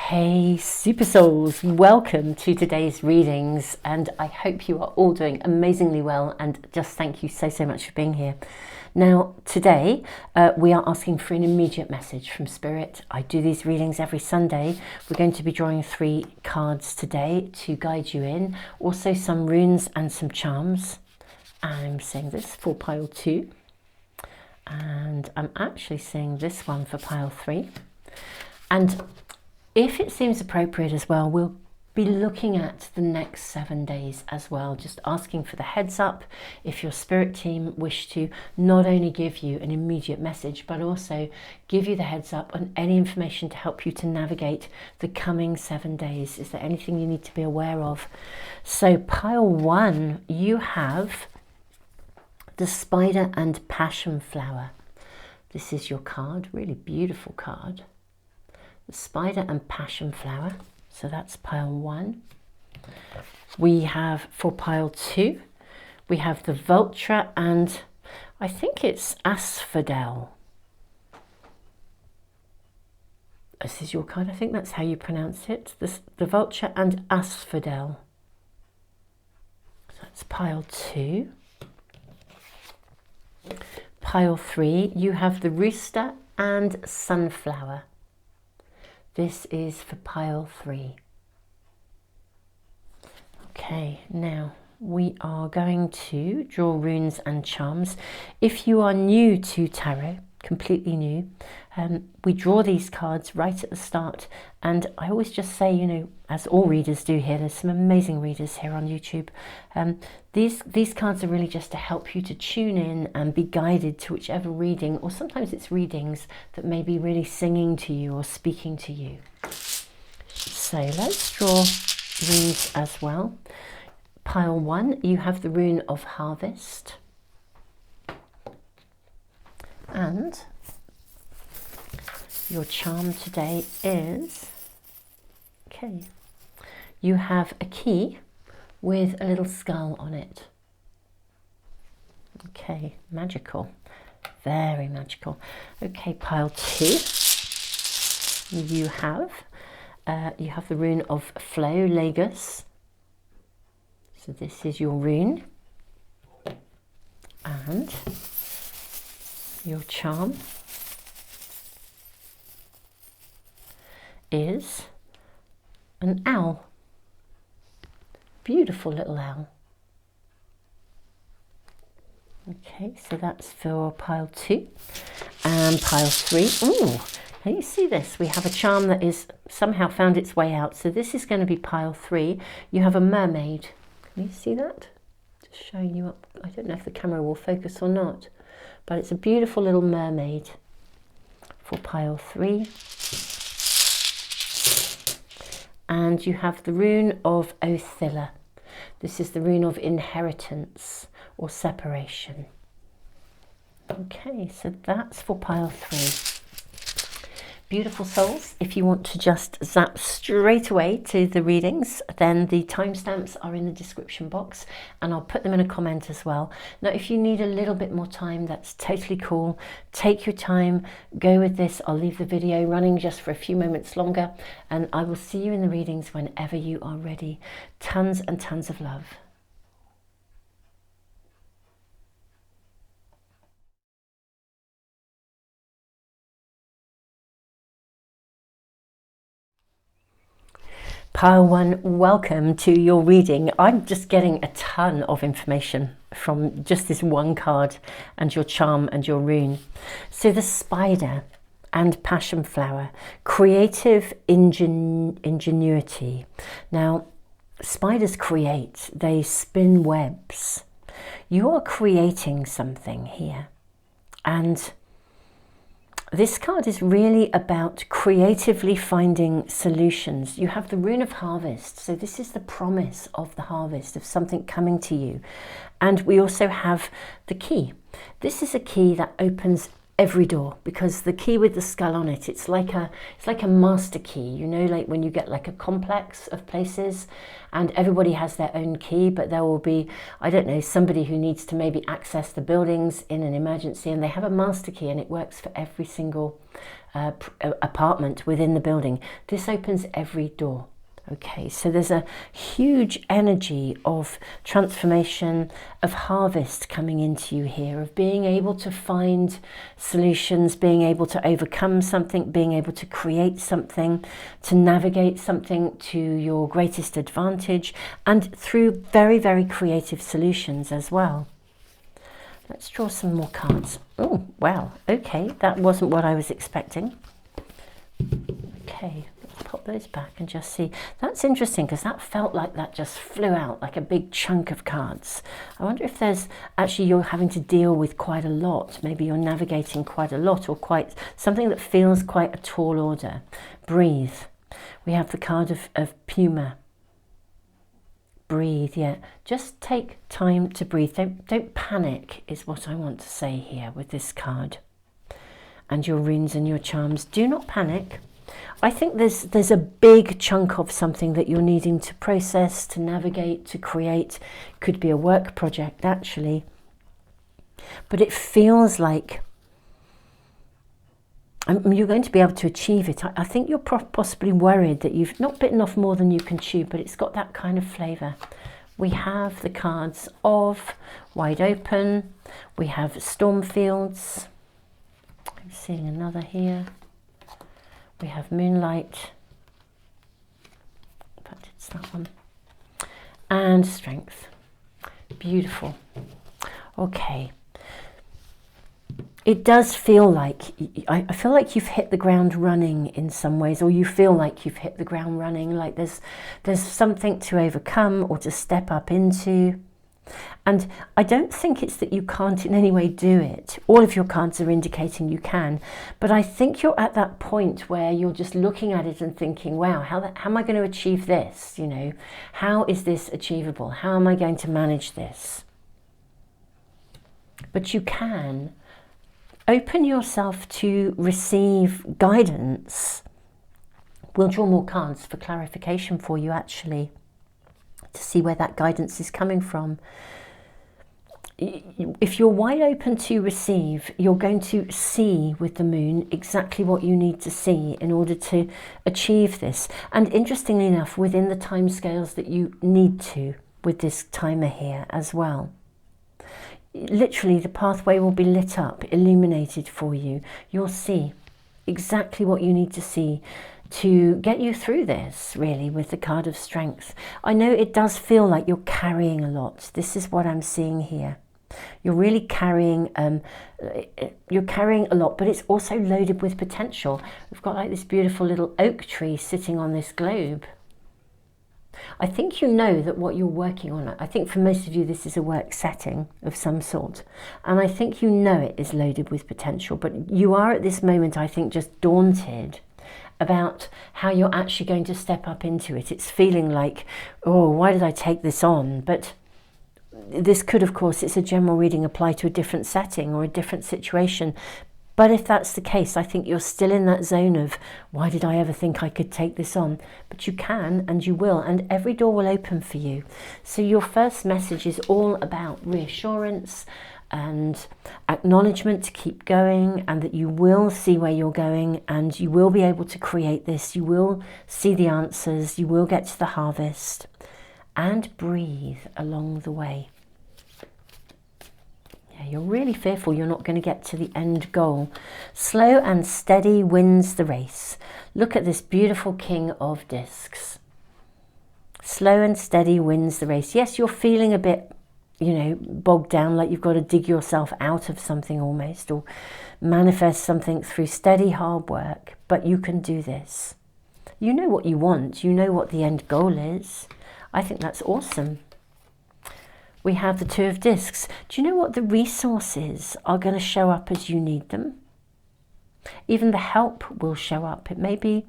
Hey super souls, welcome to today's readings, and I hope you are all doing amazingly well, and just thank you so much for being here. Now today we are asking for an immediate message from Spirit. I do these readings every Sunday. We're going to be drawing 3 cards today to guide you in, also some runes and some charms. I'm saying this for pile 2, and I'm actually saying this one for pile 3. And if it seems appropriate as well, we'll be looking at the next 7 days as well, just asking for the heads up if your spirit team wish to not only give you an immediate message, but also give you the heads up on any information to help you to navigate the coming 7 days. Is there anything you need to be aware of? So pile 1, you have the Spider and Passion Flower. This is your card, really beautiful card. The Spider and Passion Flower, so that's pile 1. We have for pile 2, we have the Vulture and I think it's Asphodel. This is your card, I think that's how you pronounce it. The Vulture and Asphodel. So that's pile 2. Pile 3, you have the Rooster and Sunflower. This is for pile 3. Okay, now we are going to draw runes and charms. If you are new to tarot, completely new, we draw these cards right at the start, and I always just say, you know, as all readers do here, there's some amazing readers here on YouTube. These cards are really just to help you to tune in and be guided to whichever reading, or sometimes it's readings that may be really singing to you or speaking to you. So let's draw runes as well. Pile 1, you have the rune of Harvest. And your charm today is, okay, you have a key with a little skull on it. Okay, magical, very magical. Okay, pile 2, you have the rune of Flow, Lagos. So this is your rune, and your charm is an owl. Beautiful little owl. Okay, so that's for pile 2. And pile 3. Ooh, now you see this. We have a charm that is somehow found its way out. So this is going to be pile 3. You have a mermaid. Can you see that? Just showing you up. I don't know if the camera will focus or not, but it's a beautiful little mermaid for pile 3. And you have the rune of Othilla. This is the rune of inheritance or separation. Okay, so that's for pile 3. Beautiful souls, if you want to just zap straight away to the readings, then the timestamps are in the description box, and I'll put them in a comment as well. Now, if you need a little bit more time, that's totally cool. Take your time, go with this. I'll leave the video running just for a few moments longer, and I will see you in the readings whenever you are ready. Tons and tons of love. Pile 1, welcome to your reading. I'm just getting a ton of information from just this one card and your charm and your rune. So the Spider and Passion Flower, creative ingenuity. Now, spiders create, they spin webs. You are creating something here, and this card is really about creatively finding solutions. You have the rune of Harvest, so this is the promise of the harvest, of something coming to you. And we also have the key. This is a key that opens every door, because the key with the skull on it, it's like a master key, you know, like when you get like a complex of places and everybody has their own key, but there will be, I don't know, somebody who needs to maybe access the buildings in an emergency, and they have a master key and it works for every single apartment within the building. This opens every door. Okay, so there's a huge energy of transformation, of harvest coming into you here, of being able to find solutions, being able to overcome something, being able to create something, to navigate something to your greatest advantage, and through very, very creative solutions as well. Let's draw some more cards. Oh, wow, okay, that wasn't what I was expecting. Okay. Pop those back and just see. That's interesting, because that felt like that just flew out like a big chunk of cards. I wonder if there's actually, you're having to deal with quite a lot. Maybe you're navigating quite a lot, or quite something that feels quite a tall order. Breathe. We have the card of Puma. Breathe, yeah. Just take time to breathe. Don't panic is what I want to say here with this card. And your runes and your charms. Do not panic. I think there's a big chunk of something that you're needing to process, to navigate, to create. Could be a work project, actually. But it feels like you're going to be able to achieve it. I think you're possibly worried that you've not bitten off more than you can chew, but it's got that kind of flavour. We have the cards of Wide Open. We have Storm Fields. I'm seeing another here. We have Moonlight, but it's that one, and Strength. Beautiful. Okay. It does feel like, I feel like you've hit the ground running in some ways, or you feel like you've hit the ground running, like there's something to overcome or to step up into. And I don't think it's that you can't in any way do it. All of your cards are indicating you can. But I think you're at that point where you're just looking at it and thinking, wow, how am I going to achieve this? You know, how is this achievable? How am I going to manage this? But you can open yourself to receive guidance. We'll draw more cards for clarification for you, actually, to see where that guidance is coming from. If you're wide open to receive, you're going to see with the moon exactly what you need to see in order to achieve this. And interestingly enough, within the timescales that you need to, with this timer here as well. Literally, the pathway will be lit up, illuminated for you. You'll see exactly what you need to see to get you through this, really, with the card of Strength. I know it does feel like you're carrying a lot. This is what I'm seeing here. You're really carrying, you're carrying a lot, but it's also loaded with potential. We've got like this beautiful little oak tree sitting on this globe. I think you know that what you're working on, I think for most of you this is a work setting of some sort, and I think you know it is loaded with potential, but you are at this moment, I think, just daunted about how you're actually going to step up into it. It's feeling like, oh, why did I take this on? But this could, of course, it's a general reading, apply to a different setting or a different situation. But if that's the case, I think you're still in that zone of, why did I ever think I could take this on? But you can, and you will, and every door will open for you. So your first message is all about reassurance and acknowledgement to keep going, and that you will see where you're going, and you will be able to create this. You will see the answers. You will get to the harvest, and breathe along the way. You're really fearful you're not going to get to the end goal. Slow and steady wins the race. Look at this beautiful King of Discs. Slow and steady wins the race. Yes, you're feeling a bit, you know, bogged down, like you've got to dig yourself out of something almost, or manifest something through steady hard work, but you can do this. You know what you want. You know what the end goal is. I think that's awesome. We have the Two of Discs. Do you know what? The resources are going to show up as you need them. Even the help will show up. It may be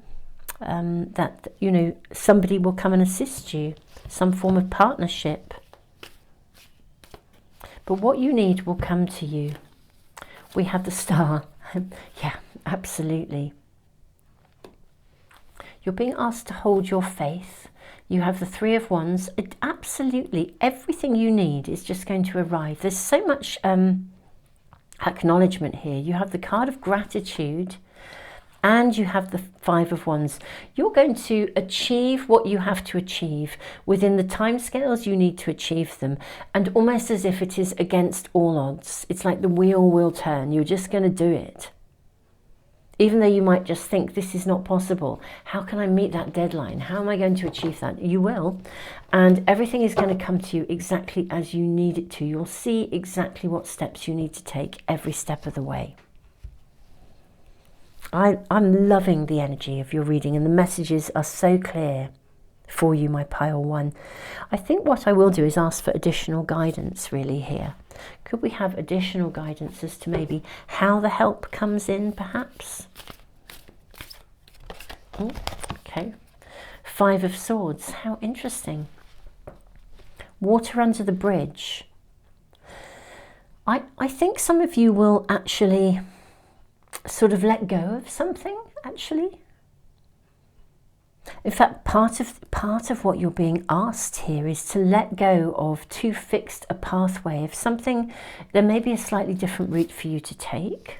that, you know, somebody will come and assist you, some form of partnership. But what you need will come to you. We have the Star. Yeah, absolutely. You're being asked to hold your faith. You have the Three of Wands. Absolutely everything you need is just going to arrive. There's so much acknowledgement here. You have the card of gratitude and you have the Five of Wands. You're going to achieve what you have to achieve within the timescales you need to achieve them, and almost as if it is against all odds. It's like the wheel will turn. You're just going to do it. Even though you might just think, this is not possible. How can I meet that deadline? How am I going to achieve that? You will. And everything is going to come to you exactly as you need it to. You'll see exactly what steps you need to take every step of the way. I'm loving the energy of your reading, and the messages are so clear for you, my pile one. I think what I will do is ask for additional guidance really here. Could we have additional guidance as to maybe how the help comes in, perhaps? Okay. Five of Swords. How interesting. Water under the bridge. I think some of you will actually sort of let go of something, actually. In fact, part of what you're being asked here is to let go of too fixed a pathway of something. There may be a slightly different route for you to take.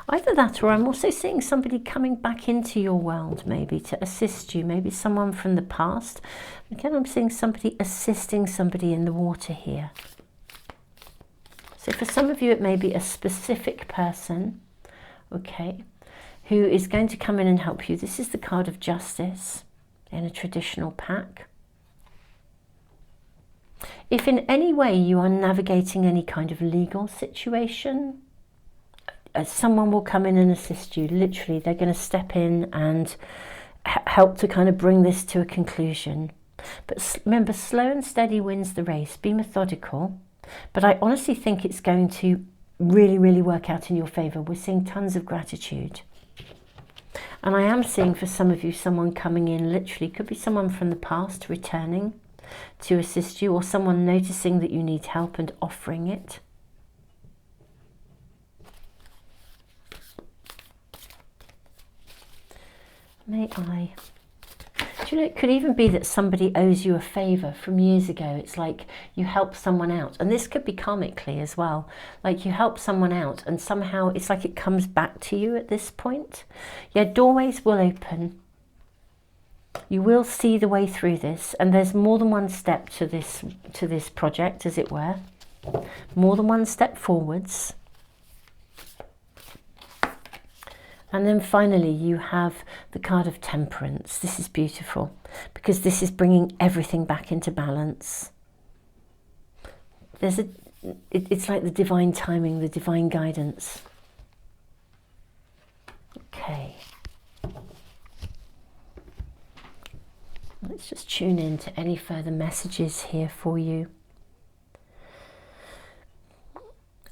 Either that, or I'm also seeing somebody coming back into your world, maybe to assist you, maybe someone from the past. Again, I'm seeing somebody assisting somebody in the water here. So for some of you, it may be a specific person, okay, who is going to come in and help you. This is the card of Justice in a traditional pack. If in any way you are navigating any kind of legal situation, someone will come in and assist you. Literally, they're going to step in and help to kind of bring this to a conclusion. But remember, slow and steady wins the race. Be methodical. But I honestly think it's going to really, really work out in your favour. We're seeing tons of gratitude. And I am seeing for some of you someone coming in, literally, could be someone from the past returning to assist you, or someone noticing that you need help and offering it. May I? Do you know, it could even be that somebody owes you a favour from years ago. It's like you help someone out, and this could be karmically as well. Like you help someone out and somehow it's like it comes back to you at this point. Yeah, doorways will open. You will see the way through this, and there's more than one step to this project, as it were. More than one step forwards. And then finally, you have the card of Temperance. This is beautiful because this is bringing everything back into balance. It's like the divine timing, the divine guidance. Okay. Let's just tune in to any further messages here for you.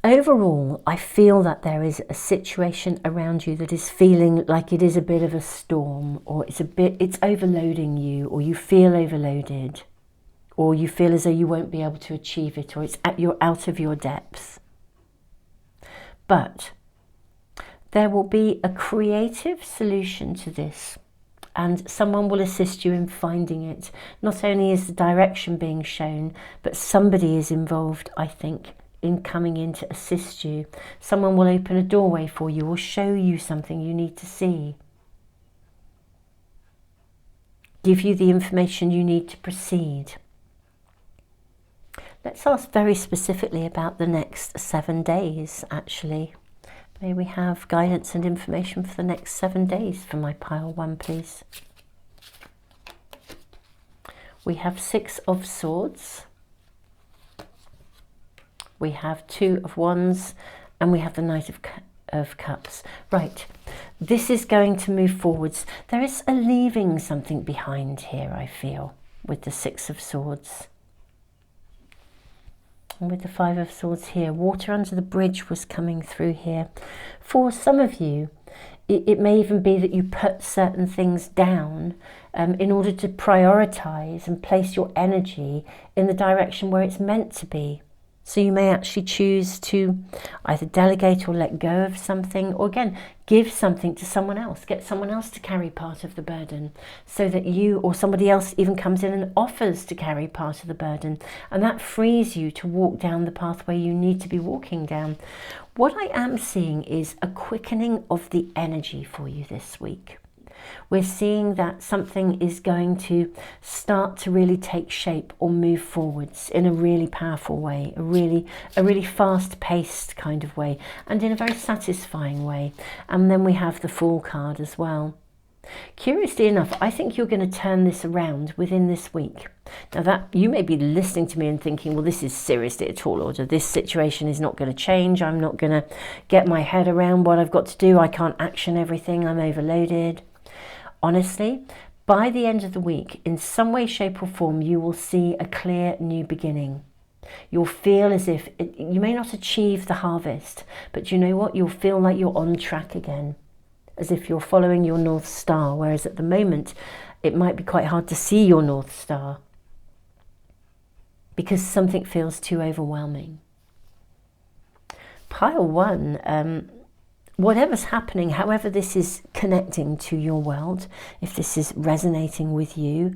Overall, I feel that there is a situation around you that is feeling like it is a bit of a storm, or it's overloading you, or you feel overloaded, or you feel as though you won't be able to achieve it, or you're out of your depth. But there will be a creative solution to this, and someone will assist you in finding it. Not only is the direction being shown, but somebody is involved, I think, in coming in to assist you. Someone will open a doorway for you or show you something you need to see. Give you the information you need to proceed. Let's ask very specifically about the next 7 days, actually. May we have guidance and information for the next 7 days for my pile one, please. We have Six of Swords. We have Two of Wands, and we have the Knight of Cups. Right, this is going to move forwards. There is a leaving something behind here, I feel, with the Six of Swords. And with the Five of Swords here, water under the bridge was coming through here. For some of you, it may even be that you put certain things down in order to prioritize and place your energy in the direction where it's meant to be. So you may actually choose to either delegate or let go of something, or again, give something to someone else, get someone else to carry part of the burden, so that you or somebody else even comes in and offers to carry part of the burden. And that frees you to walk down the pathway you need to be walking down. What I am seeing is a quickening of the energy for you this week. We're seeing that something is going to start to really take shape or move forwards in a really powerful way, a really fast-paced kind of way, and in a very satisfying way. And then we have the Fool card as well. Curiously enough, I think you're going to turn this around within this week. Now, that you may be listening to me and thinking, well, this is seriously a tall order. This situation is not going to change. I'm not going to get my head around what I've got to do. I can't action everything. I'm overloaded. Honestly, by the end of the week, in some way, shape or form, you will see a clear new beginning. You'll feel as if you may not achieve the harvest, but you know what? You'll feel like you're on track again, as if you're following your North Star, whereas at the moment, it might be quite hard to see your North Star because something feels too overwhelming. Pile one, whatever's happening, however this is connecting to your world, if this is resonating with you,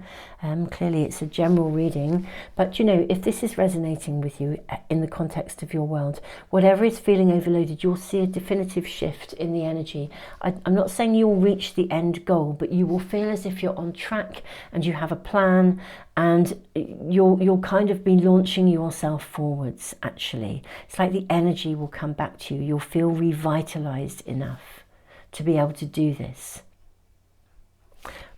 clearly it's a general reading, but you know, if this is resonating with you in the context of your world, whatever is feeling overloaded, you'll see a definitive shift in the energy. I'm not saying you'll reach the end goal, but you will feel as if you're on track and you have a plan, and you'll kind of be launching yourself forwards, actually. It's like the energy will come back to you. You'll feel revitalized enough to be able to do this.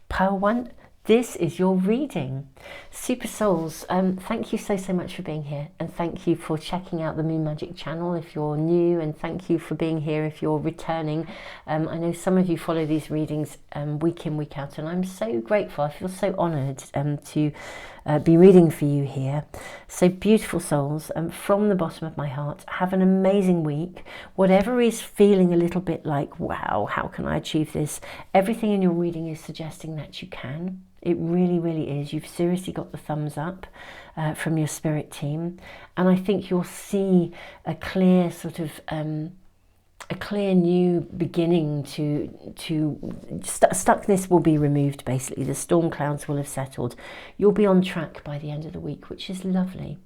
Pile one, this is your reading. Super Souls, thank you so much for being here, and thank you for checking out the Moon Magic channel if you're new, and thank you for being here if you're returning. I know some of you follow these readings week in, week out, and I'm so grateful. I feel so honoured to be reading for you here. So beautiful souls, from the bottom of my heart, have an amazing week. Whatever is feeling a little bit like, wow, how can I achieve this? Everything in your reading is suggesting that you can. It really, really is. You've seriously got the thumbs up from your spirit team. And I think you'll see a clear sort of, a clear new beginning stuckness will be removed, basically. The storm clouds will have settled. You'll be on track by the end of the week, which is lovely.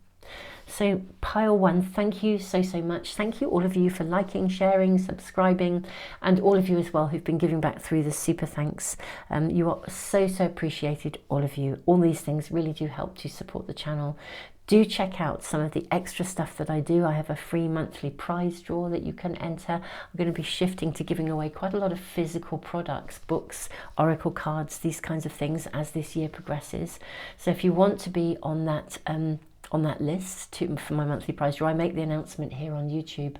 So pile one, thank you so much. Thank you all of you for liking, sharing, subscribing, and all of you as well who've been giving back through the super thanks. You are so appreciated, all of you. All these things really do help to support the channel. Do check out some of the extra stuff that I do. I have a free monthly prize draw that you can enter. I'm going to be shifting to giving away quite a lot of physical products, books, oracle cards, these kinds of things as this year progresses. So if you want to be on that list for my monthly prize draw, I make the announcement here on YouTube,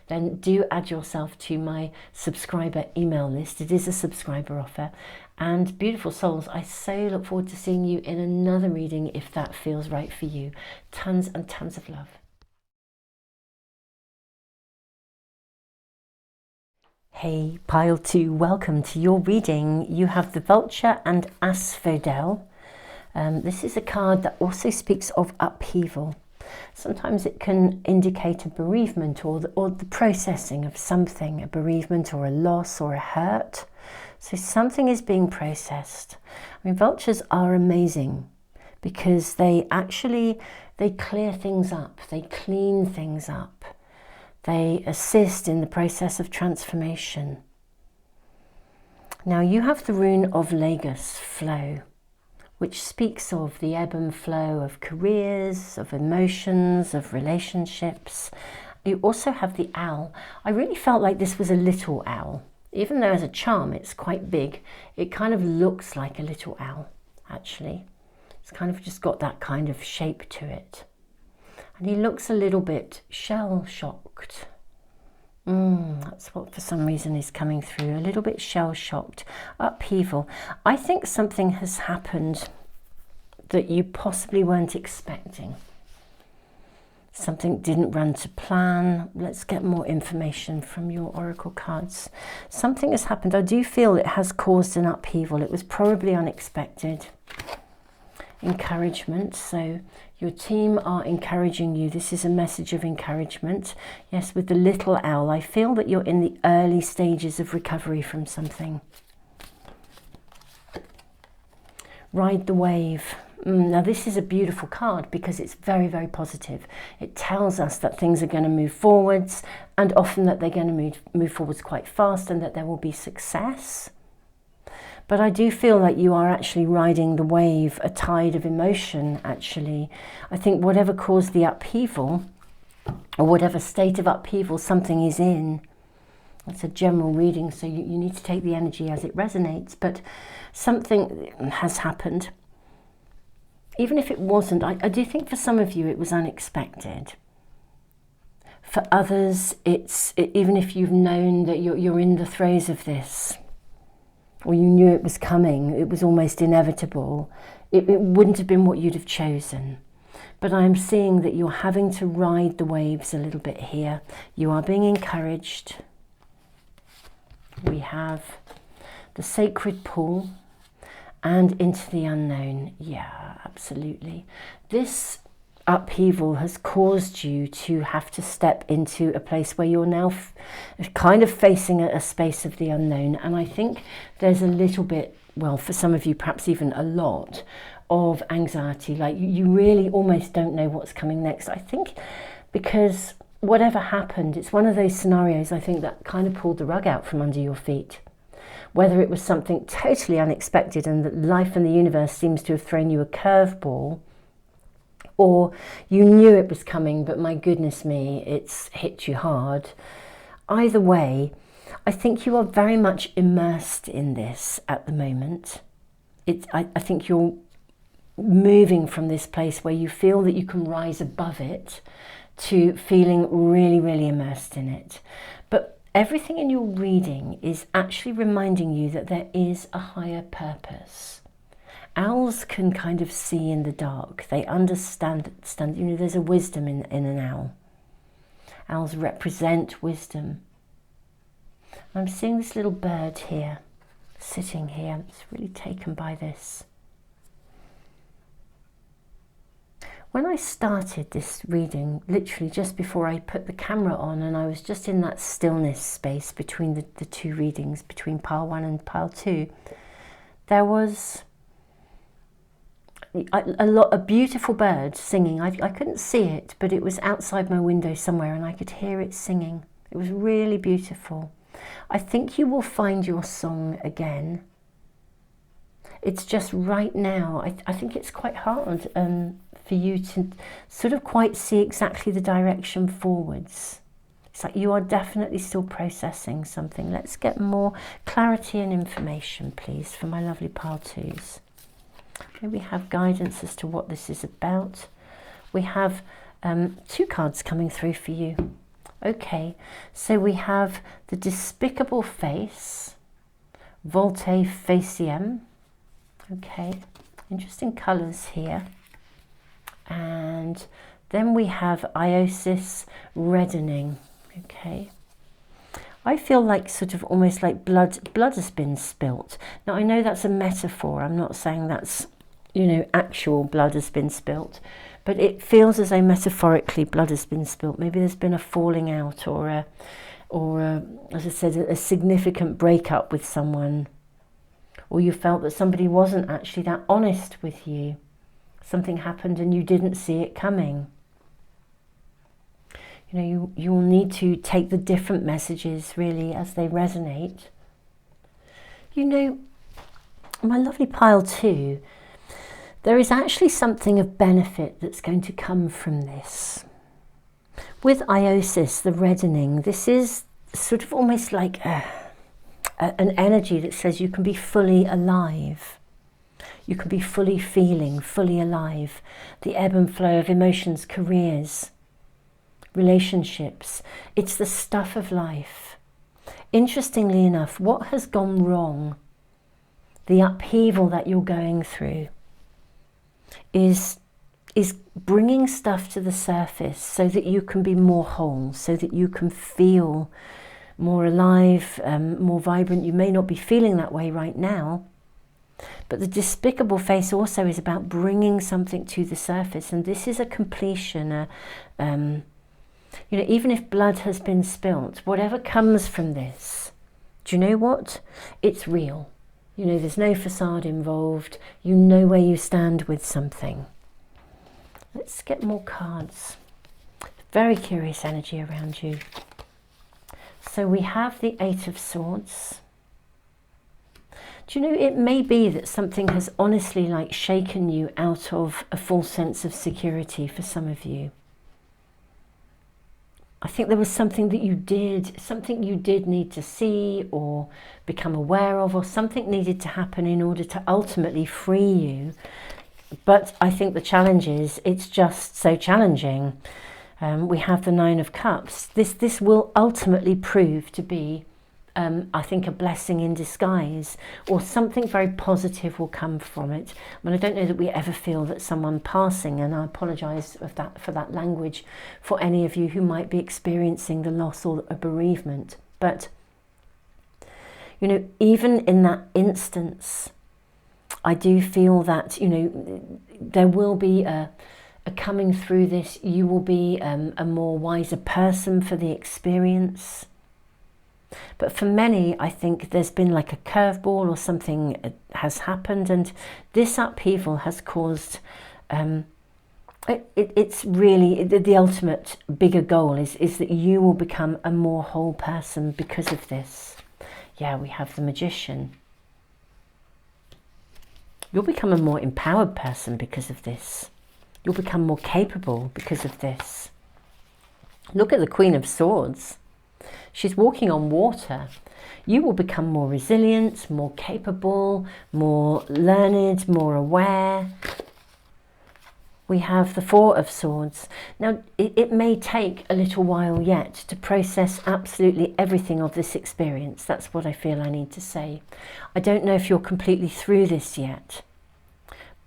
then do add yourself to my subscriber email list. It is a subscriber offer. And beautiful souls, I so look forward to seeing you in another reading if that feels right for you. Tons and tons of love. Hey, pile two, welcome to your reading. You have the Vulture and Asphodel. This is a card that also speaks of upheaval. Sometimes it can indicate a bereavement or the processing of something, a bereavement or a loss or a hurt. So something is being processed. I mean, vultures are amazing because they clear things up, they clean things up, they assist in the process of transformation. Now you have the rune of Lagos, flow, which speaks of the ebb and flow of careers, of emotions, of relationships. You also have the owl. I really felt like this was a little owl. Even though as a charm it's quite big, it kind of looks like a little owl, actually. It's kind of just got that kind of shape to it. And he looks a little bit shell-shocked. That's what for some reason is coming through, a little bit shell-shocked. Upheaval. I think something has happened that you possibly weren't expecting. Something didn't run to plan. Let's get more information from your oracle cards. Something has happened. I do feel it has caused an upheaval. It was probably unexpected. encouragement. So your team are encouraging you. This is a message of encouragement. Yes, with the little owl, I feel that you're in the early stages of recovery from something. Ride the wave. Now this is a beautiful card because it's very, very positive. It tells us that things are going to move forwards, and often that they're going to move forwards quite fast, and that there will be success. But I do feel like you are actually riding the wave, a tide of emotion, actually. I think whatever caused the upheaval, or whatever state of upheaval something is in, it's a general reading, so you need to take the energy as it resonates, but something has happened. Even if it wasn't, I do think for some of you it was unexpected. For others, even if you've known that you're in the throes of this, or you knew it was coming, it was almost inevitable, it wouldn't have been what you'd have chosen. But I'm seeing that you're having to ride the waves a little bit here. You are being encouraged. We have the sacred pool and into the unknown. Yeah, absolutely. This upheaval has caused you to have to step into a place where you're now kind of facing a space of the unknown. And I think there's a little bit, well, for some of you, perhaps even a lot of anxiety. Like you really almost don't know what's coming next. I think because whatever happened, it's one of those scenarios, I think, that kind of pulled the rug out from under your feet. Whether it was something totally unexpected and that life and the universe seems to have thrown you a curveball, or you knew it was coming, but my goodness me, it's hit you hard. Either way, I think you are very much immersed in this at the moment. I think you're moving from this place where you feel that you can rise above it to feeling really, really immersed in it. But everything in your reading is actually reminding you that there is a higher purpose. Owls can kind of see in the dark. They understand, you know, there's a wisdom in an owl. Owls represent wisdom. I'm seeing this little bird here, sitting here. It's really taken by this. When I started this reading, literally just before I put the camera on, and I was just in that stillness space between the two readings, between pile 1 and pile 2, there was a beautiful bird singing. I couldn't see it, but it was outside my window somewhere and I could hear it singing. It was really beautiful. I think you will find your song again. It's just right now, I think it's quite hard for you to sort of quite see exactly the direction forwards. It's like you are definitely still processing something. Let's get more clarity and information, please, for my lovely pile 2s. Maybe have guidance as to what this is about. We have 2 cards coming through for you. Okay, so we have the Despicable Face, Volte Faciem. Okay, interesting colours here. And then we have Iosis Reddening. Okay, I feel like sort of almost like blood has been spilt. Now I know that's a metaphor. I'm not saying that's, you know, actual blood has been spilt, but it feels as though metaphorically blood has been spilt. Maybe there's been a falling out, or as I said, a significant breakup with someone, or you felt that somebody wasn't actually that honest with you. Something happened and you didn't see it coming. You know, you'll need to take the different messages really as they resonate. You know, my lovely pile 2, there is actually something of benefit that's going to come from this. With Iosis, the reddening, this is sort of almost like an energy that says you can be fully alive. You can be fully feeling, fully alive. The ebb and flow of emotions, careers, relationships. It's the stuff of life. Interestingly enough, what has gone wrong, the upheaval that you're going through, is bringing stuff to the surface so that you can be more whole, so that you can feel more alive, more vibrant. You may not be feeling that way right now, But the despicable face also is about bringing something to the surface, and this is a completion. You know, even if blood has been spilt, whatever comes from this, do you know what? It's real. You know, there's no facade involved. You know where you stand with something. Let's get more cards. Very curious energy around you. So we have the Eight of Swords. Do you know, it may be that something has honestly like shaken you out of a false sense of security for some of you. I think there was something that you did need to see or become aware of, or something needed to happen in order to ultimately free you. But I think the challenge is, it's just so challenging. We have the Nine of Cups. This will ultimately prove to be, I think, a blessing in disguise, or something very positive will come from it. I mean, I don't know that we ever feel that someone passing, and I apologise for that language for any of you who might be experiencing the loss or a bereavement. But, you know, even in that instance, I do feel that, you know, there will be a coming through this. You will be a more wiser person for the experience. But for many, I think there's been like a curveball, or something has happened, and this upheaval has caused, it's really the ultimate bigger goal is that you will become a more whole person because of this. Yeah, we have the Magician. You'll become a more empowered person because of this. You'll become more capable because of this. Look at the Queen of Swords. She's walking on water. You will become more resilient, more capable, more learned, more aware. We have the Four of Swords. Now, it may take a little while yet to process absolutely everything of this experience. That's what I feel I need to say. I don't know if you're completely through this yet,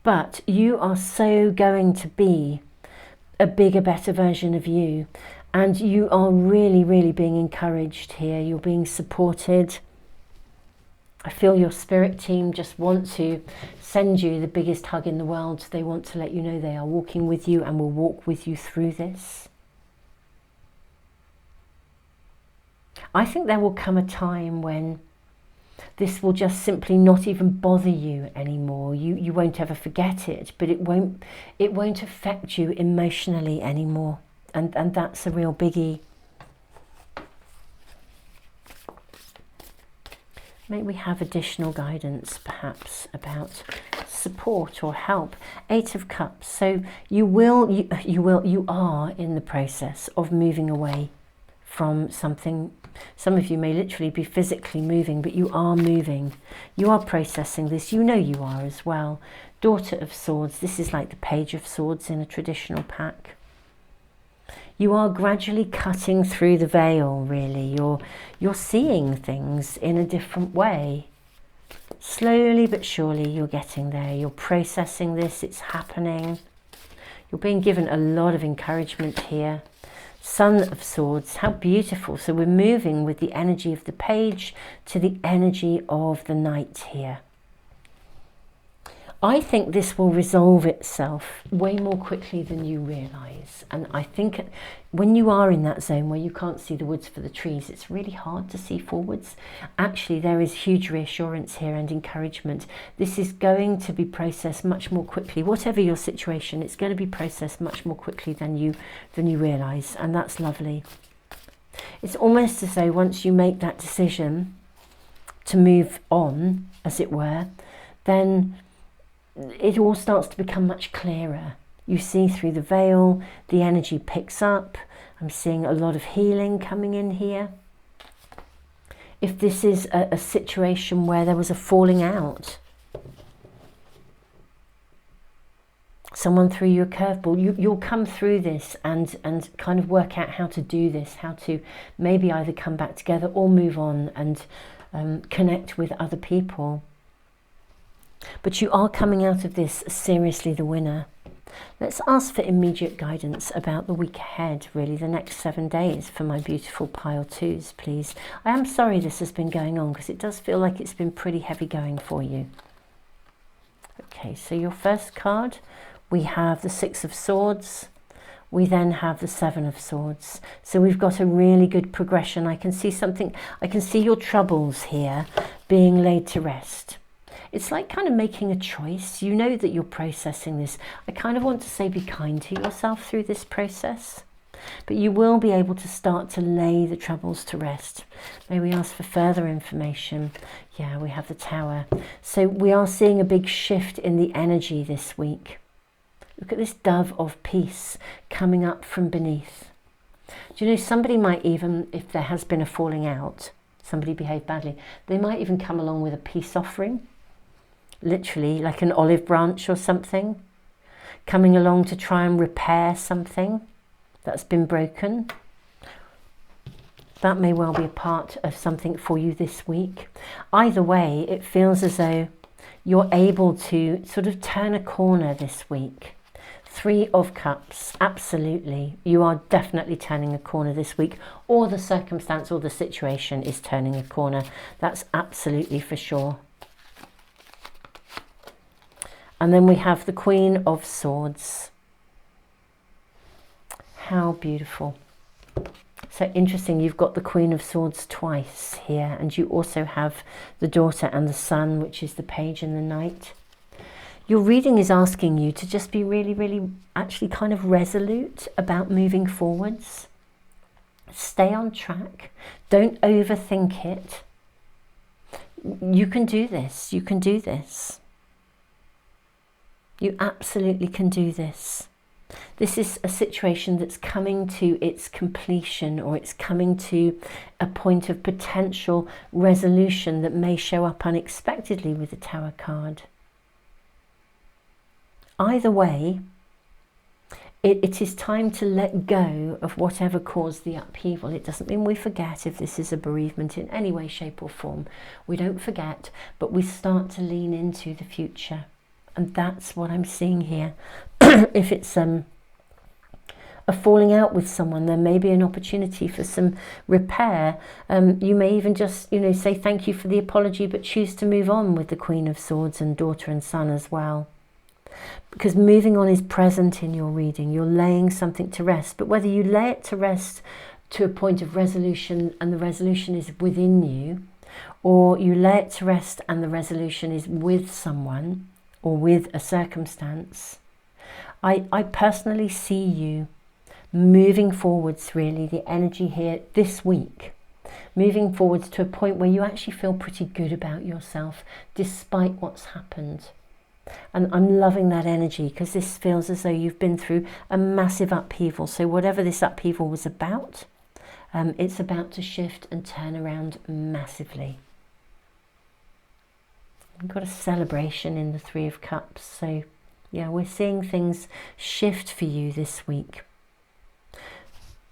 but you are so going to be a bigger, better version of you. And you are really, really being encouraged here. You're being supported. I feel your spirit team just want to send you the biggest hug in the world. They want to let you know they are walking with you and will walk with you through this. I think there will come a time when this will just simply not even bother you anymore. You won't ever forget it, but it won't affect you emotionally anymore. And that's a real biggie. May we have additional guidance, perhaps, about support or help. Eight of Cups. So you are in the process of moving away from something. Some of you may literally be physically moving, but you are moving. You are processing this. You know you are as well. Daughter of Swords. This is like the Page of Swords in a traditional pack. You are gradually cutting through the veil, really. You're seeing things in a different way. Slowly but surely you're getting there. You're processing this. It's happening. You're being given a lot of encouragement here. Sun of Swords. How beautiful. So we're moving with the energy of the Page to the energy of the Knight here. I think this will resolve itself way more quickly than you realise. And I think when you are in that zone where you can't see the woods for the trees, it's really hard to see forwards. Actually, there is huge reassurance here and encouragement. This is going to be processed much more quickly. Whatever your situation, it's going to be processed much more quickly than you realise. And that's lovely. It's almost as though once you make that decision to move on, as it were, then it all starts to become much clearer. You see through the veil, the energy picks up. I'm seeing a lot of healing coming in here. If this is a situation where there was a falling out, someone threw you a curveball, you'll come through this and kind of work out how to do this, how to maybe either come back together or move on and connect with other people. But you are coming out of this seriously the winner. Let's ask for immediate guidance about the week ahead, really the next 7 days for my beautiful pile twos, please. I am sorry this has been going on because it does feel like it's been pretty heavy going for you. Okay, so your first card, we have the Six of Swords. We then have the Seven of Swords. So we've got a really good progression. I can see something, I can see your troubles here being laid to rest. It's like kind of making a choice. You know that you're processing this. I kind of want to say be kind to yourself through this process. But you will be able to start to lay the troubles to rest. May we ask for further information? Yeah, we have the Tower. So we are seeing a big shift in the energy this week. Look at this dove of peace coming up from beneath. Do you know, somebody might even, if there has been a falling out, somebody behaved badly, they might even come along with a peace offering, literally like an olive branch or something, coming along to try and repair something that's been broken. That may well be a part of something for you this week. Either way, it feels as though you're able to sort of turn a corner this week. Three of Cups, absolutely. You are definitely turning a corner this week, or the circumstance or the situation is turning a corner. That's absolutely for sure. And then we have the Queen of Swords. How beautiful. So interesting, you've got the Queen of Swords twice here, and you also have the Daughter and the Sun, which is the Page and the Knight. Your reading is asking you to just be really, really actually kind of resolute about moving forwards. Stay on track. Don't overthink it. You can do this. You can do this. You absolutely can do this. This is a situation that's coming to its completion, or it's coming to a point of potential resolution that may show up unexpectedly with the Tower card. Either way, it is time to let go of whatever caused the upheaval. It doesn't mean we forget if this is a bereavement in any way, shape or form. We don't forget, but we start to lean into the future. And that's what I'm seeing here. If it's a falling out with someone, there may be an opportunity for some repair. You may even just, you know, say thank you for the apology, but choose to move on with the Queen of Swords and Daughter and Sun as well. Because moving on is present in your reading. You're laying something to rest. But whether you lay it to rest to a point of resolution and the resolution is within you, or you lay it to rest and the resolution is with someone or with a circumstance, I personally see you moving forwards, really, the energy here this week, moving forwards to a point where you actually feel pretty good about yourself despite what's happened. And I'm loving that energy, because this feels as though you've been through a massive upheaval. So whatever this upheaval was about, it's about to shift and turn around massively. We've got a celebration in the Three of Cups. So yeah, we're seeing things shift for you this week.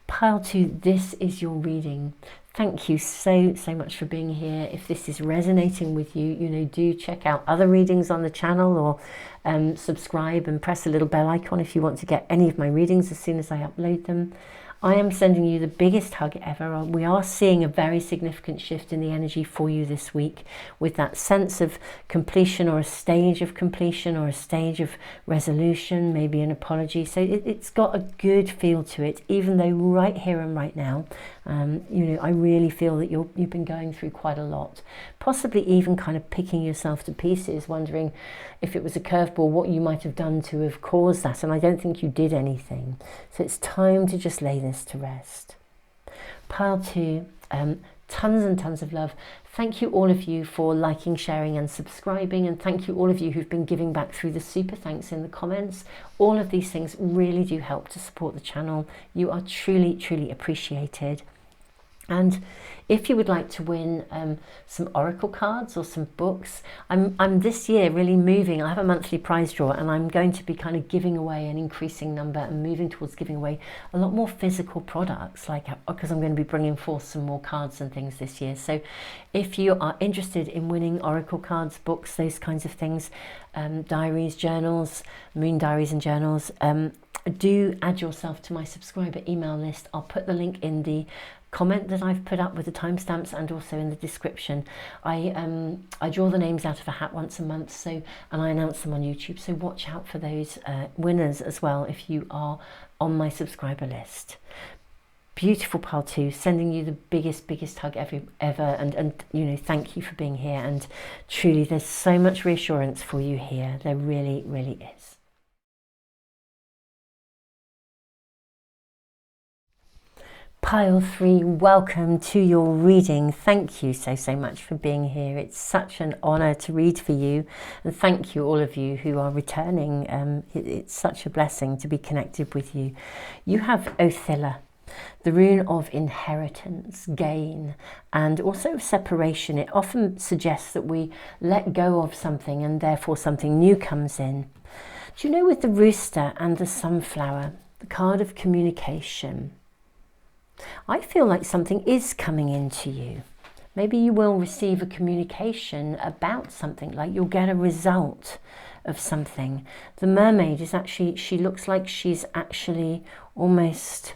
Pile 2, this is your reading. Thank you so much for being here. If this is resonating with you, you know, do check out other readings on the channel, or subscribe and press the little bell icon if you want to get any of my readings as soon as I upload them. I am sending you the biggest hug ever. We are seeing a very significant shift in the energy for you this week, with that sense of completion, or a stage of completion, or a stage of resolution, maybe an apology. So it's got a good feel to it, even though right here and right now, you know, I really feel that you've been going through quite a lot, possibly even kind of picking yourself to pieces, wondering if it was a curveball, what you might have done to have caused that. And I don't think you did anything. So it's time to just lay this to rest. Pile 2, tons and tons of love. Thank you all of you for liking, sharing and subscribing, and thank you all of you who've been giving back through the super thanks in the comments. All of these things really do help to support the channel. You are truly appreciated. And if you would like to win some oracle cards or some books, I'm this year really moving. I have a monthly prize draw, and I'm going to be kind of giving away an increasing number and moving towards giving away a lot more physical products, like, because I'm going to be bringing forth some more cards and things this year. So if you are interested in winning oracle cards, books, those kinds of things, diaries, journals, moon diaries and journals, do add yourself to my subscriber email list. I'll put the link in the comment that I've put up with the timestamps and also in the description. I draw the names out of a hat once a month, so, and I announce them on YouTube, so watch out for those winners as well if you are on my subscriber list. Beautiful pile 2, sending you the biggest hug ever, and you know, thank you for being here, and truly there's so much reassurance for you here. There really is. Pile 3, welcome to your reading. Thank you so much for being here. It's such an honor to read for you, and thank you all of you who are returning. It's such a blessing to be connected with you. You have Othilla, the rune of inheritance, gain, and also separation. It often suggests that we let go of something and therefore something new comes in. Do you know, with the rooster and the sunflower, the card of communication, I feel like something is coming into you. Maybe you will receive a communication about something, like you'll get a result of something. The mermaid is actually, she looks like she's actually almost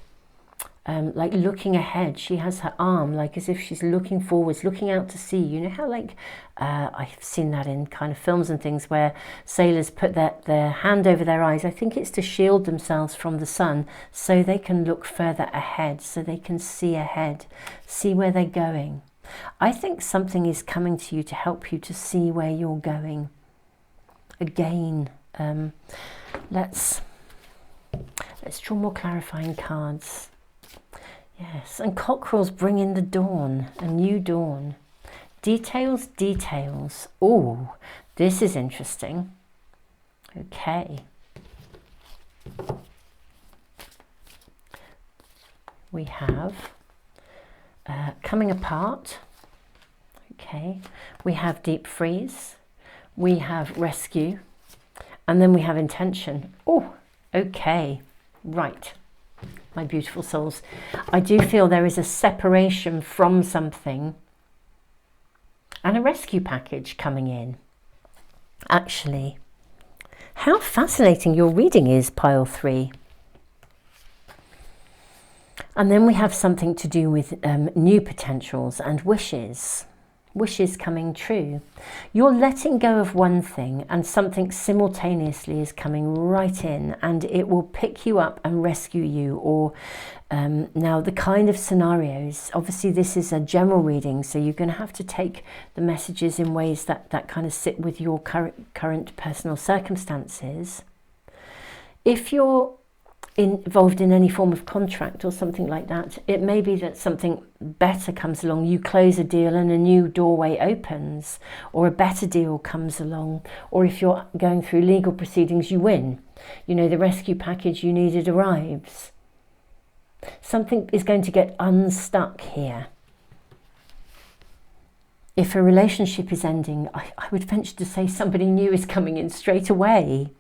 like looking ahead. She has her arm like as if she's looking forwards, looking out to sea. You know how like I've seen that in kind of films and things where sailors put their hand over their eyes. I think it's to shield themselves from the sun so they can look further ahead, so they can see ahead, see where they're going. I think something is coming to you to help you to see where you're going. Again, let's draw more clarifying cards. Yes, and cockerels bring in the dawn, a new dawn. Details. Oh, this is interesting. Okay. We have coming apart. Okay. We have deep freeze. We have rescue. And then we have intention. Oh, okay. Right. My beautiful souls, I do feel there is a separation from something and a rescue package coming in. Actually, how fascinating your reading is, pile 3. And then we have something to do with new potentials and wishes coming true. You're letting go of one thing and something simultaneously is coming right in, and it will pick you up and rescue you. Or now the kind of scenarios, obviously this is a general reading, so you're going to have to take the messages in ways that kind of sit with your current personal circumstances. If you're involved in any form of contract or something like that, it may be that something better comes along. You close a deal and a new doorway opens, or a better deal comes along. Or if you're going through legal proceedings, you win. You know, the rescue package you needed arrives. Something is going to get unstuck here. If a relationship is ending, I would venture to say somebody new is coming in straight away.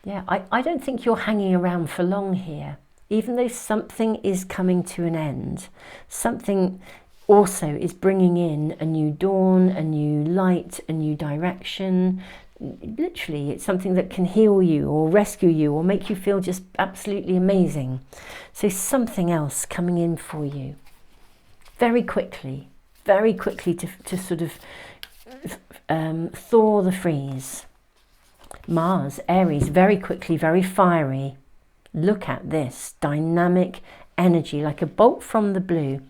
Yeah, I don't think you're hanging around for long here. Even though something is coming to an end, something also is bringing in a new dawn, a new light, a new direction. Literally, it's something that can heal you or rescue you or make you feel just absolutely amazing. So something else coming in for you very quickly to sort of thaw the freeze. Mars, Aries, very quickly, very fiery. Look at this dynamic energy, like a bolt from the blue.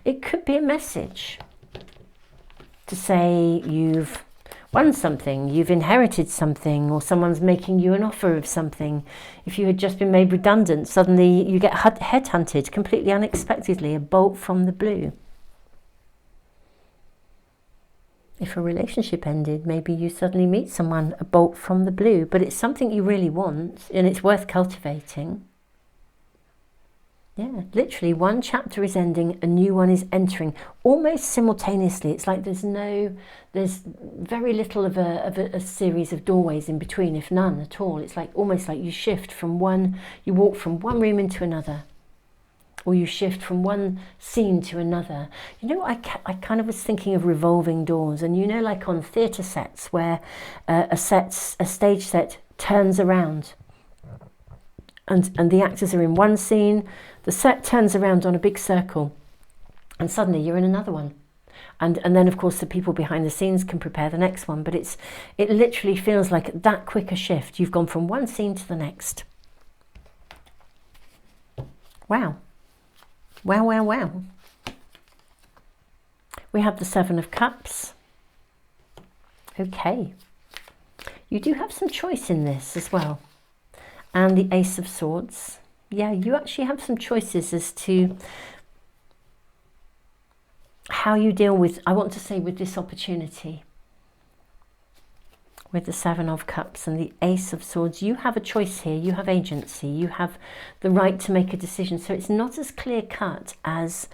It could be a message to say you've won something, you've inherited something, or someone's making you an offer of something. If you had just been made redundant, suddenly you get headhunted completely unexpectedly, a bolt from the blue. If a relationship ended, maybe you suddenly meet someone, a bolt from the blue, but it's something you really want and it's worth cultivating. Yeah, literally one chapter is ending, a new one is entering almost simultaneously. It's like there's very little of a series of doorways in between, if none at all. It's like almost like you shift from one, you walk from one room into another, or you shift from one scene to another. You know, I kind of was thinking of revolving doors, and you know, like on theatre sets where a stage set turns around and the actors are in one scene, the set turns around on a big circle, and suddenly you're in another one. And then, of course, the people behind the scenes can prepare the next one. But it literally feels like that quick a shift. You've gone from one scene to the next. Wow. Wow, wow, wow. We have the Seven of Cups. Okay. You do have some choice in this as well. And the Ace of Swords. Yeah, you actually have some choices as to how you deal with, I want to say, with this opportunity. With the Seven of Cups and the Ace of Swords, you have a choice here. You have agency. You have the right to make a decision. So it's not as clear cut as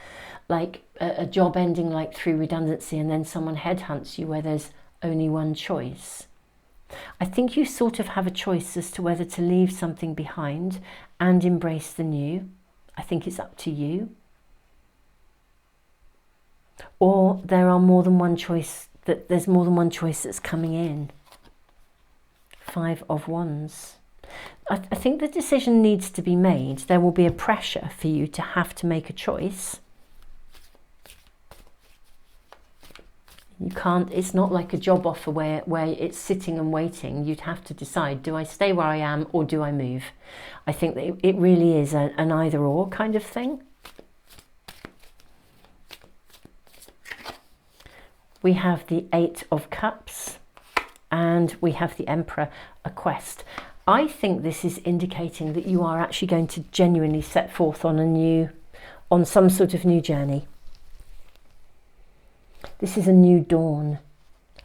like a job ending like through redundancy and then someone headhunts you where there's only one choice. I think you sort of have a choice as to whether to leave something behind and embrace the new. I think it's up to you. Or there are more than one choice, there's more than one choice that's coming in. Five of Wands. I think the decision needs to be made. There will be a pressure for you to have to make a choice. You can't, it's not like a job offer where it's sitting and waiting. You'd have to decide, do I stay where I am or do I move? I think that it really is an either or kind of thing. We have the Eight of Cups and we have the Emperor, a quest. I think this is indicating that you are actually going to genuinely set forth on some sort of new journey. This is a new dawn.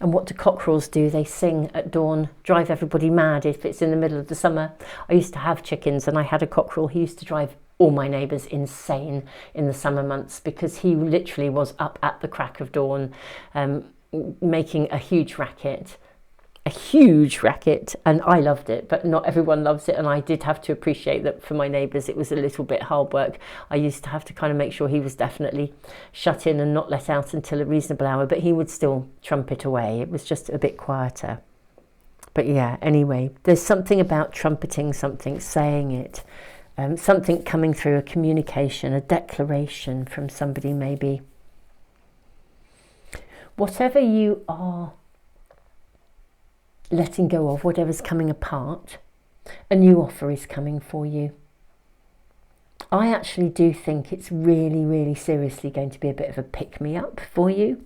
And what do cockerels do? They sing at dawn, drive everybody mad if it's in the middle of the summer. I used to have chickens and I had a cockerel. He used to drive all my neighbours insane in the summer months because he literally was up at the crack of dawn, making a huge racket, and I loved it, but not everyone loves it, and I did have to appreciate that for my neighbours it was a little bit hard work. I used to have to kind of make sure he was definitely shut in and not let out until a reasonable hour, but he would still trumpet away. It was just a bit quieter. But yeah, anyway, there's something about trumpeting something, saying it, something coming through, a communication, a declaration from somebody maybe. Whatever you are letting go of, whatever's coming apart, a new offer is coming for you. I actually do think it's really, really seriously going to be a bit of a pick-me-up for you.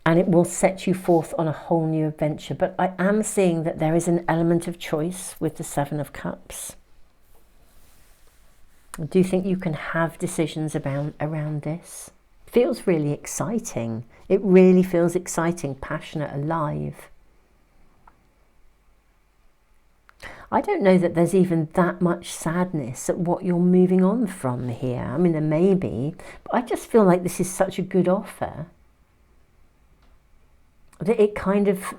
And it will set you forth on a whole new adventure. But I am seeing that there is an element of choice with the Seven of Cups. I do think you can have decisions around this. Feels really exciting. It really feels exciting, passionate, alive. I don't know that there's even that much sadness at what you're moving on from here. I mean, there may be, but I just feel like this is such a good offer that it kind of,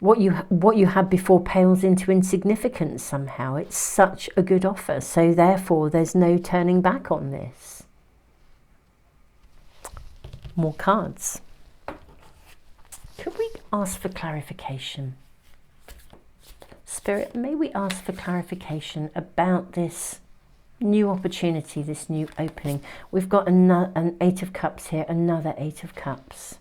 what you had before pales into insignificance somehow. It's such a good offer, so therefore there's no turning back on this. More cards. Could we ask for clarification? Spirit, may we ask for clarification about this new opportunity, this new opening? We've got an Eight of Cups here, another Eight of Cups.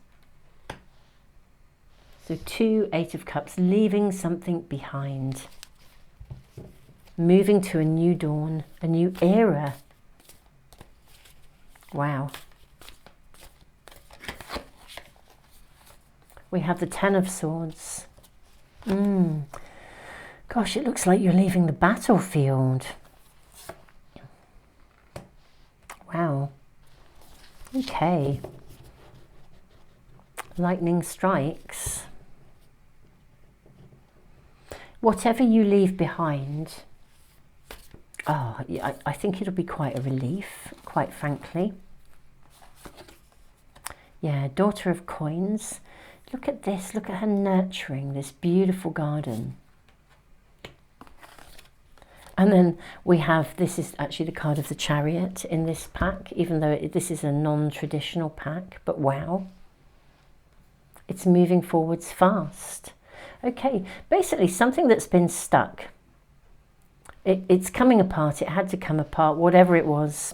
So two Eight of Cups, leaving something behind. Moving to a new dawn, a new era. Wow. We have the Ten of Swords. Gosh, it looks like you're leaving the battlefield. Wow. Okay. Lightning strikes. Whatever you leave behind, I think it'll be quite a relief, quite frankly. Yeah, Daughter of Coins. Look at this, look at her nurturing this beautiful garden. And then we have, this is actually the card of the Chariot in this pack, even though this is a non-traditional pack, but wow. It's moving forwards fast. Okay, basically something that's been stuck. It's coming apart. It had to come apart, whatever it was.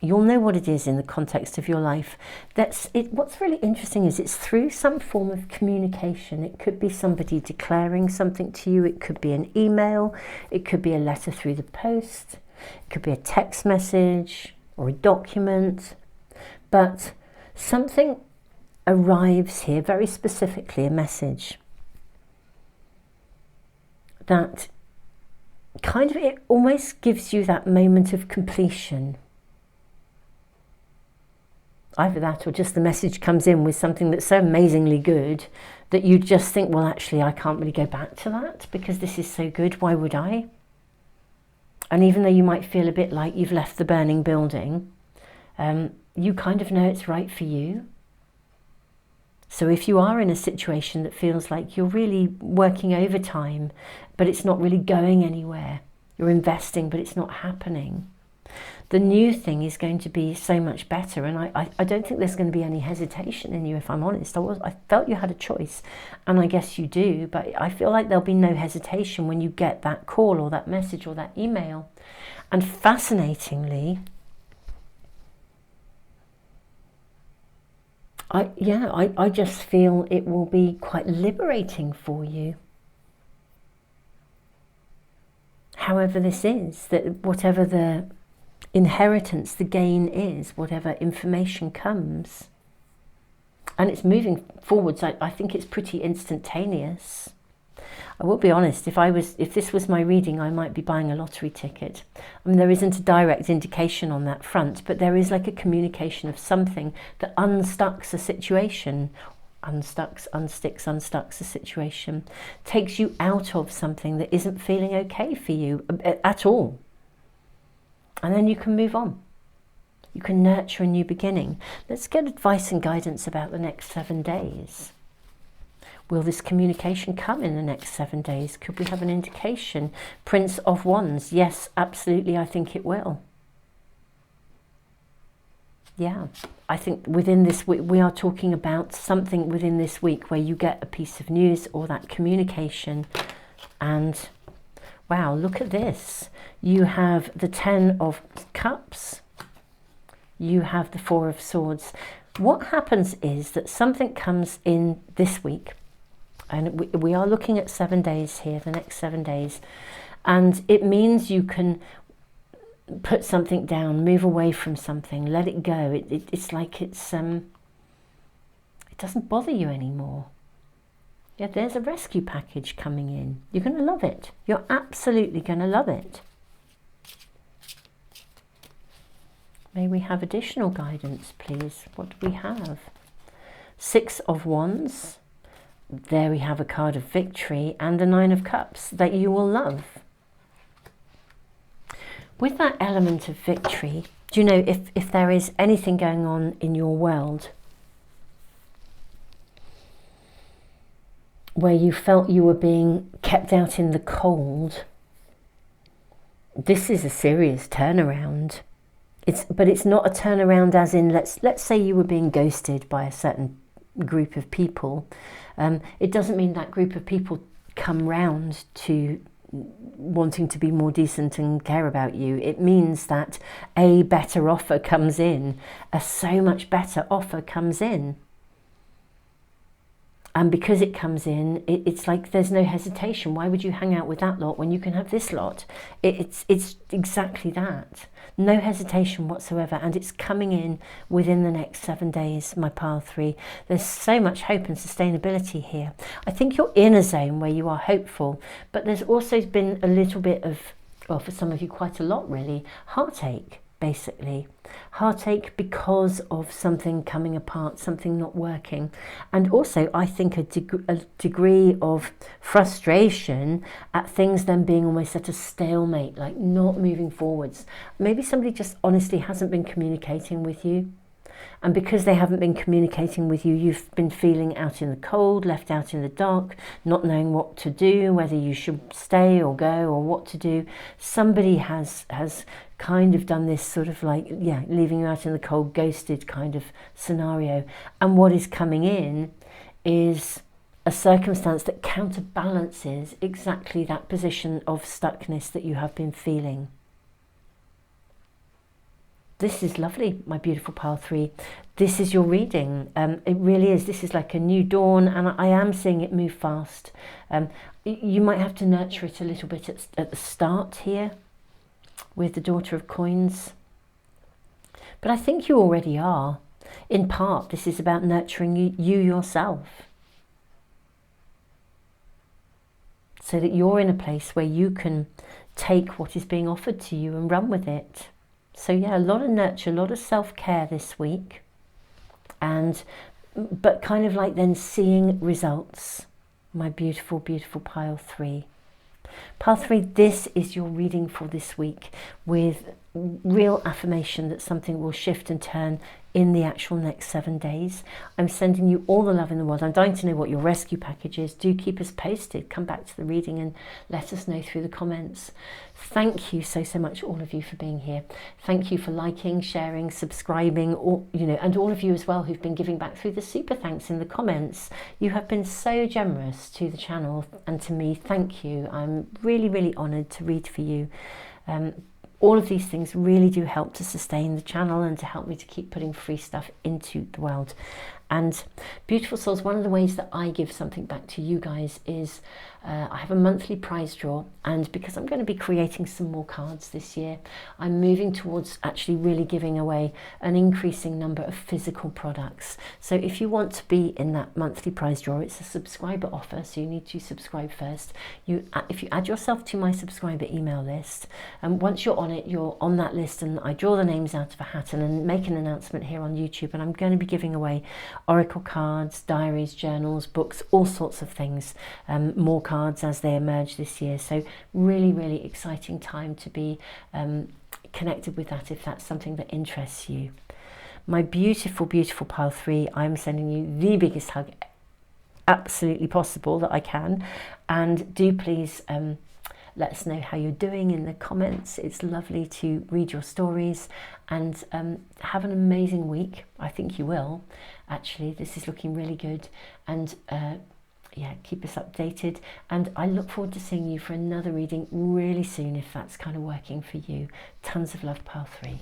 You'll know what it is in the context of your life. What's really interesting is it's through some form of communication. It could be somebody declaring something to you. It could be an email. It could be a letter through the post. It could be a text message or a document. But something arrives here, very specifically a message that kind of, it almost gives you that moment of completion. Either that or just the message comes in with something that's so amazingly good that you just think, well, actually, I can't really go back to that because this is so good. Why would I? And even though you might feel a bit like you've left the burning building, you kind of know it's right for you. So if you are in a situation that feels like you're really working overtime, but it's not really going anywhere, you're investing, but it's not happening, the new thing is going to be so much better. And I don't think there's going to be any hesitation in you, if I'm honest. I felt you had a choice, and I guess you do, but I feel like there'll be no hesitation when you get that call or that message or that email. And fascinatingly, I just feel it will be quite liberating for you. However this is, that whatever the inheritance, the gain is, whatever information comes, and it's moving forwards, I think it's pretty instantaneous. I will be honest, if this was my reading, I might be buying a lottery ticket. I mean, there isn't a direct indication on that front, but there is like a communication of something that unstucks a situation, unstucks a situation, takes you out of something that isn't feeling okay for you at all. And then you can move on. You can nurture a new beginning. Let's get advice and guidance about the next 7 days. Will this communication come in the next 7 days? Could we have an indication? Prince of Wands. Yes, absolutely, I think it will. Yeah, I think within this week, we are talking about something within this week where you get a piece of news or that communication. And wow, look at this. You have the 10 of Cups. You have the 4 of Swords. What happens is that something comes in this week. And we are looking at 7 days here, the next 7 days. And it means you can put something down, move away from something, let it go. It's like it doesn't bother you anymore. Yeah, there's a rescue package coming in. You're going to love it. You're absolutely going to love it. May we have additional guidance, please? What do we have? 6 of Wands. There we have a card of victory and the 9 of Cups that you will love. With that element of victory, do you know if there is anything going on in your world where you felt you were being kept out in the cold, this is a serious turnaround. But it's not a turnaround as in, let's say you were being ghosted by a certain group of people. It doesn't mean that group of people come round to wanting to be more decent and care about you. It means that a better offer comes in, a so much better offer comes in. And because it comes in, it's like there's no hesitation. Why would you hang out with that lot when you can have this lot? It's exactly that. No hesitation whatsoever. And it's coming in within the next 7 days, my pile 3. There's so much hope and sustainability here. I think you're in a zone where you are hopeful, but there's also been a little bit of, well, for some of you quite a lot really, heartache. Basically, heartache because of something coming apart, something not working, and also I think a degree of frustration at things then being almost at a stalemate, like not moving forwards. Maybe somebody just honestly hasn't been communicating with you, and because they haven't been communicating with you, you've been feeling out in the cold, left out in the dark, not knowing what to do, whether you should stay or go or what to do. Somebody has kind of done this sort of like, yeah, leaving you out in the cold, ghosted kind of scenario. And what is coming in is a circumstance that counterbalances exactly that position of stuckness that you have been feeling. This is lovely, my beautiful pile 3. This is your reading. It really is. This is like a new dawn, and I am seeing it move fast. You might have to nurture it a little bit at the start here with the Daughter of Coins. But I think you already are. In part, this is about nurturing you yourself, so that you're in a place where you can take what is being offered to you and run with it. So yeah, a lot of nurture, a lot of self-care this week, but kind of like then seeing results. My beautiful, beautiful pile 3. Pile 3, this is your reading for this week, with real affirmation that something will shift and turn in the actual next 7 days. I'm sending you all the love in the world. I'm dying to know what your rescue package is. Do keep us posted. Come back to the reading and let us know through the comments. Thank you so much, all of you, for being here. Thank you for liking, sharing, subscribing, and all of you as well who've been giving back through the super thanks in the comments. You have been so generous to the channel and to me. Thank you. I'm really, really honoured to read for you. All of these things really do help to sustain the channel and to help me to keep putting free stuff into the world. And beautiful souls, one of the ways that I give something back to you guys is I have a monthly prize draw, and because I'm going to be creating some more cards this year, I'm moving towards actually really giving away an increasing number of physical products. So if you want to be in that monthly prize draw, it's a subscriber offer, so you need to subscribe first. If you add yourself to my subscriber email list, and once you're on it, you're on that list, and I draw the names out of a hat and then make an announcement here on YouTube, and I'm going to be giving away oracle cards, diaries, journals, books, all sorts of things, more cards as they emerge this year. So really, really exciting time to be connected with that if that's something that interests you. My beautiful, beautiful pile 3, I'm sending you the biggest hug absolutely possible that I can, and do please let us know how you're doing in the comments. It's lovely to read your stories, and have an amazing week. I think you will, actually. This is looking really good, and yeah, keep us updated, and I look forward to seeing you for another reading really soon if that's kind of working for you. Tons of love, pile 3.